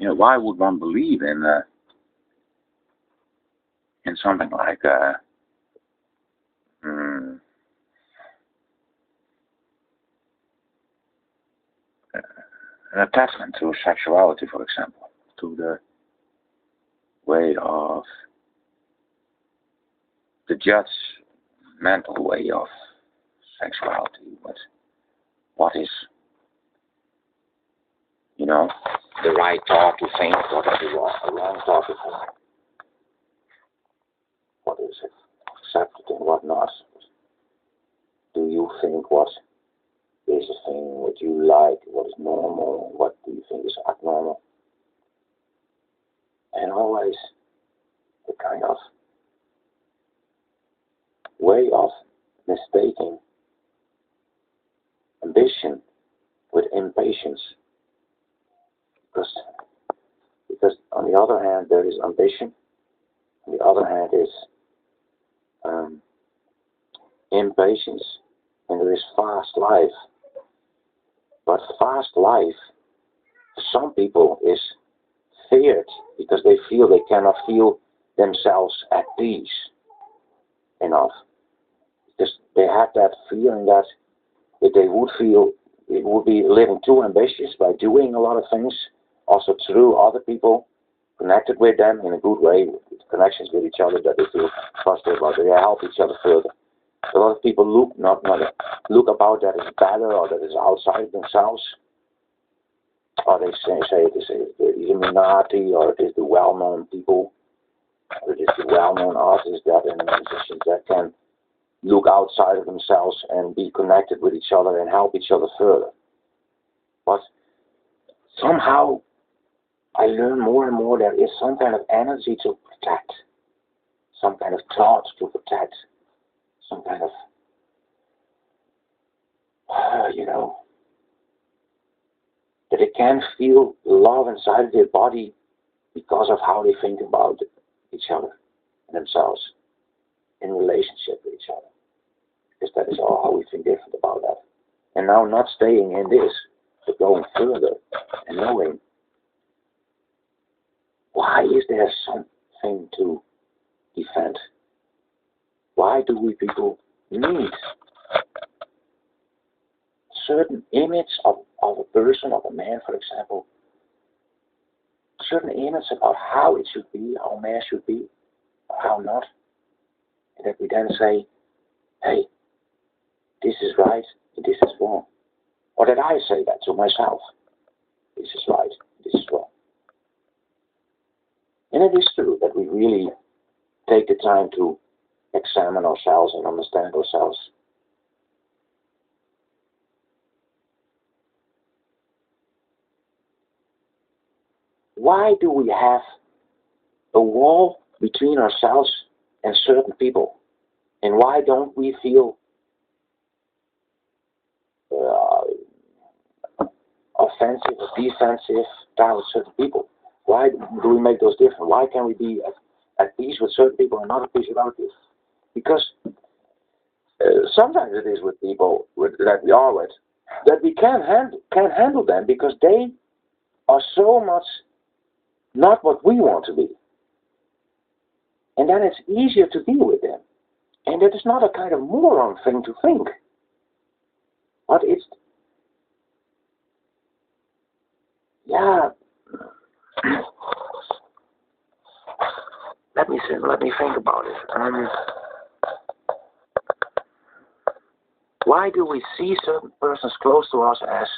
why would one believe in something like an attachment to sexuality, for example, to the way of the judgmental way of sexuality, what is, the right thought to think, what is the wrong thought to think, what is it accepted and what not. Do you think what is a thing, what you like, what is normal, what do you think is abnormal? And always the kind of way of mistaking ambition with impatience. Because on the other hand there is ambition, on the other hand is impatience, and there is fast life. But fast life, for some people, is feared because they feel they cannot feel themselves at peace enough. Because they have that feeling that if they would feel it would be living too ambitious by doing a lot of things, also through other people, connected with them in a good way, with connections with each other that they feel trusted about, they help each other further. A lot of people look about that as better or that is outside themselves, or they say it is the Illuminati, or it is the well-known people, or it is the well-known artists that and musicians that can look outside of themselves and be connected with each other and help each other further. But somehow I learn more and more there is some kind of energy to protect, some kind of thought to protect, some kind of, that they can feel love inside of their body because of how they think about each other and themselves in relationship with each other. Because that is all how we think different about that. And now not staying in this, but going further and knowing, why is there something to defend? Why do we people need a certain image of a person, of a man, for example, a certain image about how it should be, how a man should be, or how not, and that we then say, hey, this is right, and this is wrong. Or that I say that to myself, this is right, this is wrong. And it is true that we really take the time to examine ourselves and understand ourselves. Why do we have a wall between ourselves and certain people? And why don't we feel offensive or defensive towards certain people? Why do we make those different? Why can't we be at peace with certain people and not at peace with other people? Because sometimes it is with people that we are with that we can't handle them because they are so much not what we want to be. And then it's easier to deal with them. And that is not a kind of moron thing to think. But it's, let me think about it. Why do we see certain persons close to us as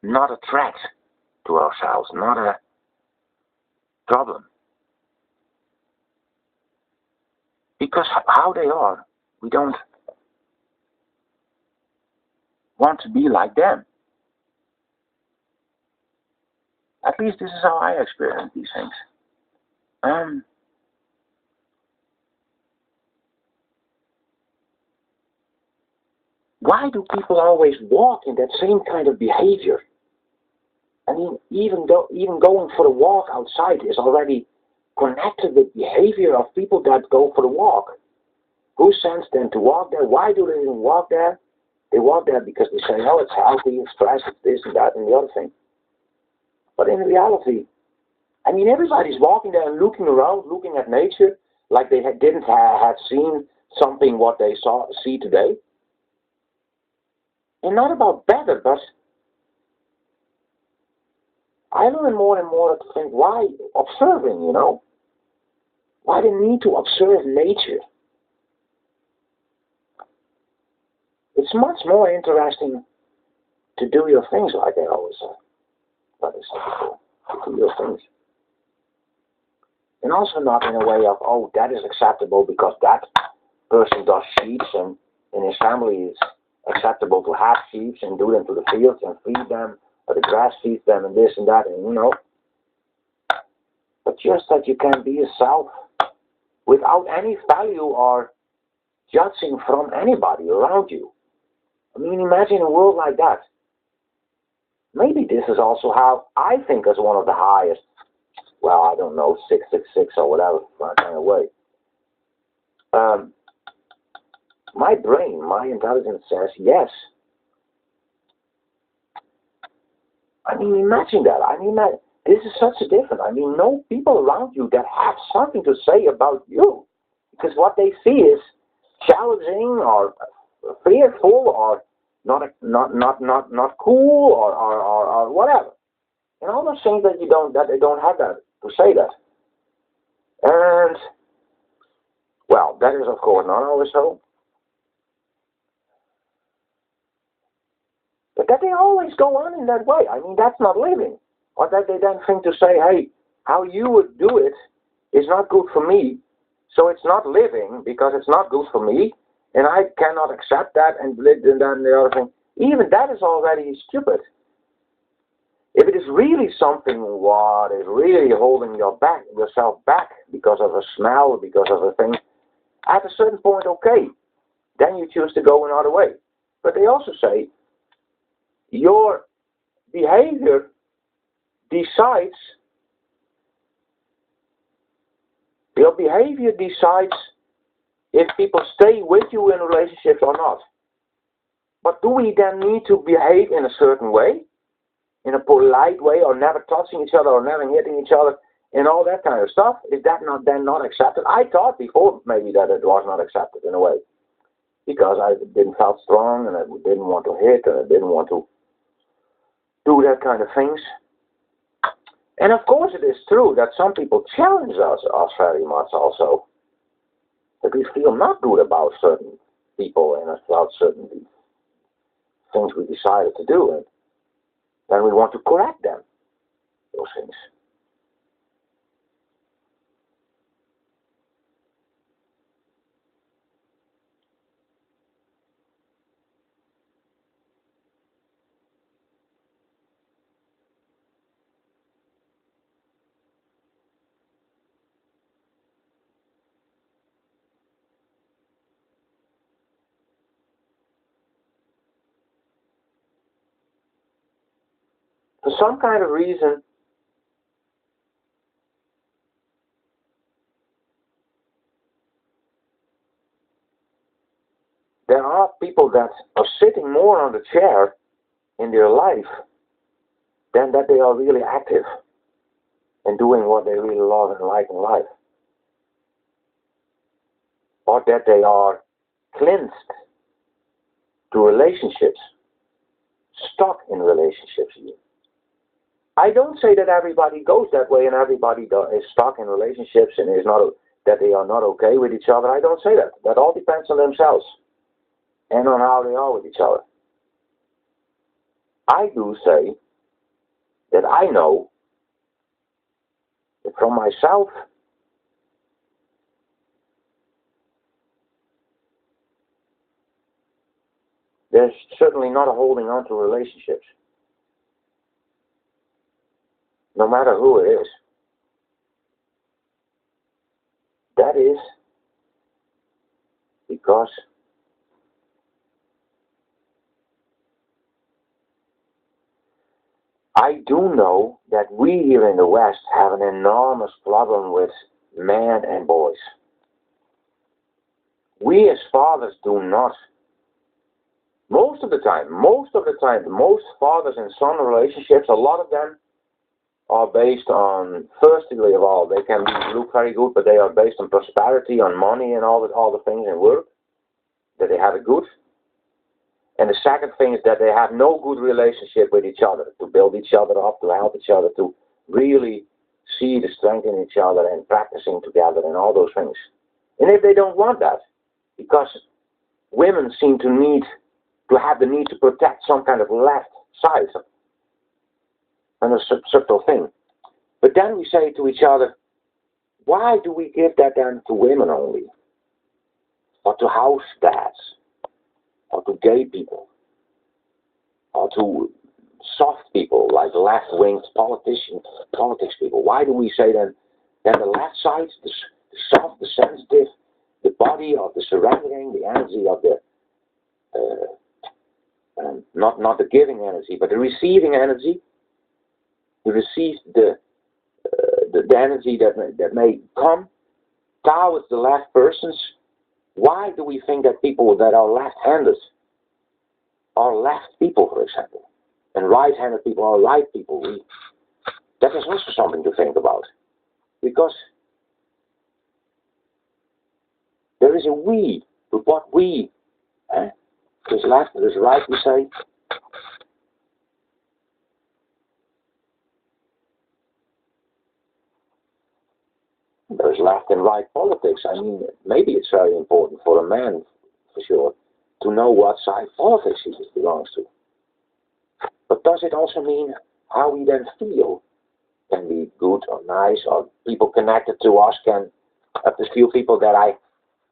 not a threat to ourselves, not a problem? Because how they are, we don't want to be like them. At least this is how I experience these things. Why do people always walk in that same kind of behavior? I mean, even going for a walk outside is already connected with behavior of people that go for a walk. Who sends them to walk there? Why do they even walk there? They walk there because they say, oh, it's healthy, it's fresh, it's this and that and the other thing. But in reality, I mean, everybody's walking there and looking around, looking at nature, like they didn't have seen something what they see today. And not about better, but I learn more and more to think, why observing, Why the need to observe nature? It's much more interesting to do your things, like I always say. But it's difficult to do your things. And also not in a way of, oh, that is acceptable because that person does sheep and in his family it's acceptable to have sheep and do them to the fields and feed them, or the grass feeds them and this and that, and But just that you can be yourself without any value or judging from anybody around you. I mean, imagine a world like that. Maybe this is also how I think is one of the highest, well, I don't know, 666 or whatever kind of way. My brain, my intelligence says yes. I mean, imagine that. I mean, this is such a difference. I mean, no people around you that have something to say about you. Because what they see is challenging or fearful or not cool or whatever. And all those things that they don't have that to say that. And well, that is of course not always so. But that they always go on in that way. I mean, that's not living. Or that they then think to say, hey, how you would do it is not good for me. So it's not living because it's not good for me. And I cannot accept that and then the other thing. Even that is already stupid. If it is really something what is really holding yourself back because of a smell, because of a thing, at a certain point, okay, then you choose to go another way. But they also say, your behavior decides if people stay with you in relationships or not. But do we then need to behave in a certain way, in a polite way, or never touching each other, or never hitting each other, and all that kind of stuff? Is that not accepted? I thought before maybe that it was not accepted in a way, because I didn't feel strong, and I didn't want to hit, and I didn't want to do that kind of things. And of course it is true that some people challenge us very much also. That we feel not good about certain people and about certain things we decided to do. And then we want to correct them, those things. For some kind of reason, there are people that are sitting more on the chair in their life than that they are really active and doing what they really love and like in life. Or that they are cleansed to relationships, stuck in relationships. I don't say that everybody goes that way and everybody is stuck in relationships and is not that they are not okay with each other. I don't say that. That all depends on themselves and on how they are with each other. I do say that I know that from myself, there's certainly not a holding on to relationships. No matter who it is. That is because I do know that we here in the West have an enormous problem with men and boys. We as fathers do not. Most of the time, most fathers and son relationships, a lot of them are based on, firstly of all, they can look very good, but they are based on prosperity, on money and all the things in work, that they have it good. And the second thing is that they have no good relationship with each other, to build each other up, to help each other, to really see the strength in each other and practicing together and all those things. And if they don't want that, because women seem to have the need to protect some kind of left side, and a subtle thing. But then we say to each other, why do we give that then to women only? Or to house dads? Or to gay people? Or to soft people, like left-wing politics people? Why do we say then the left side, the soft, the sensitive, the body of the surrendering, the energy of the, not the giving energy, but the receiving energy, to receive the energy that may come towards the left persons. Why do we think that people that are left-handed are left people, for example, and right-handed people are right people? That is also something to think about, because there is a we, to what we, there's left, there's right, we say. There's left and right politics. I mean, maybe it's very important for a man, for sure, to know what side politics he belongs to. But does it also mean how we then feel? Can be good or nice, or people connected to us can have this few people that I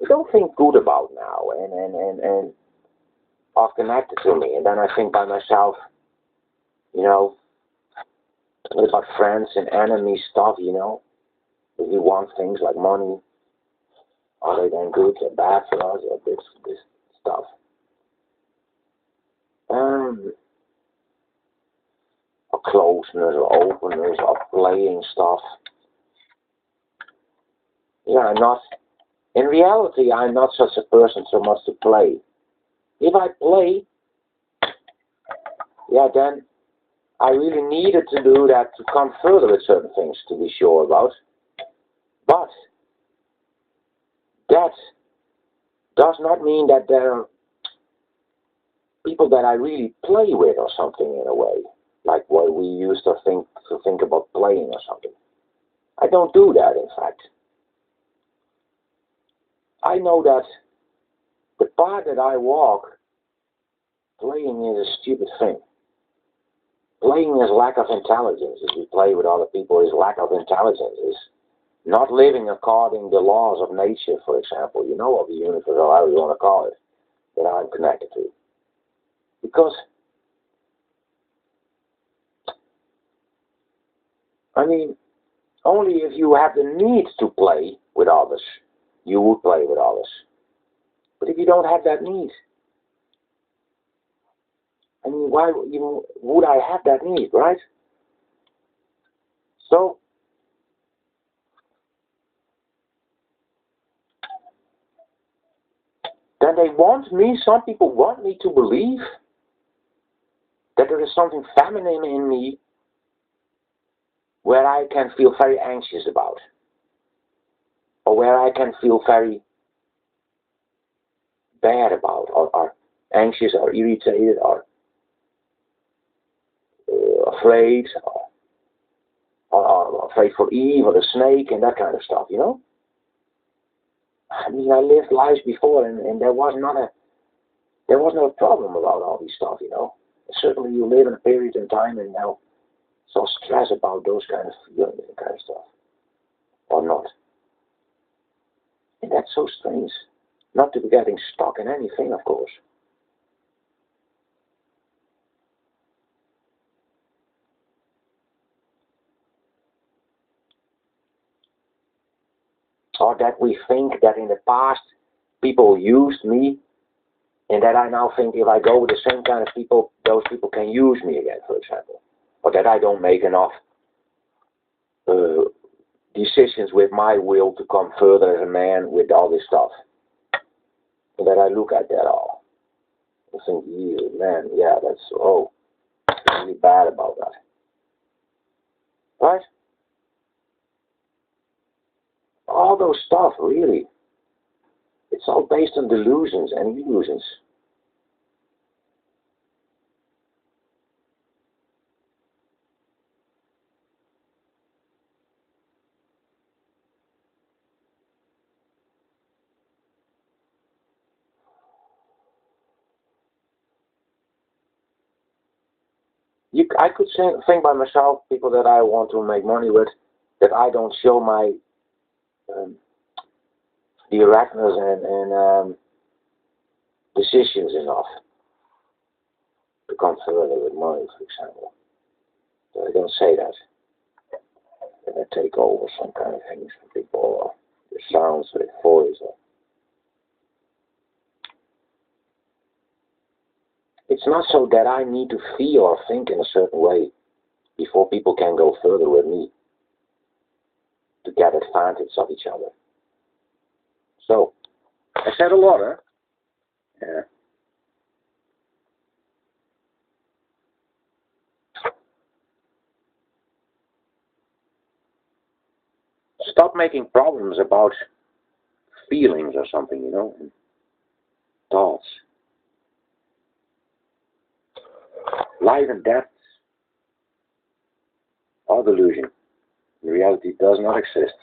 don't think good about now and are connected to me. And then I think by myself, what about friends and enemy stuff, If we want things like money, are they then good or bad for us, or this stuff? Or closeness, or openness, or playing stuff. Yeah, in reality, I'm not such a person so much to play. If I play, then I really needed to do that to come further with certain things to be sure about. But that does not mean that there are people that I really play with or something in a way, like what we used to think about playing or something. I don't do that, in fact. I know that the part that I walk, playing is a stupid thing. Playing is lack of intelligence. If you play with other people, is lack of intelligence. Is not living according to the laws of nature, for example, of the universe, or however you want to call it, that I'm connected to. Because, only if you have the need to play with others, you would play with others. But if you don't have that need, why even would I have that need, right? So, then some people want me to believe that there is something feminine in me where I can feel very anxious about, or where I can feel very bad about, or anxious, or irritated, or afraid, or afraid for Eve, or the snake, and that kind of stuff, I lived lives before, and there was not a problem about all this stuff, Certainly you live in a period in time and now so stress about those kind of feelings and kind of stuff, or not. And that's so strange, not to be getting stuck in anything, of course. Or that we think that in the past people used me, and that I now think if I go with the same kind of people, those people can use me again, for example. Or that I don't make enough decisions with my will to come further as a man with all this stuff. And that I look at that all and think, yeah, man, yeah, that's really bad about that. Right? All those stuff, really. It's all based on delusions and illusions. I could think by myself, people that I want to make money with, that I don't show my directness and decisions enough to come further with money, for example. So I don't say that. That I take over some kind of things from people, or the sounds or the voice. It's not so that I need to feel or think in a certain way before people can go further with me to get advantage of each other. So, I said a lot, huh? Yeah. Stop making problems about feelings or something, and thoughts. Life and death are delusion. Reality does not exist.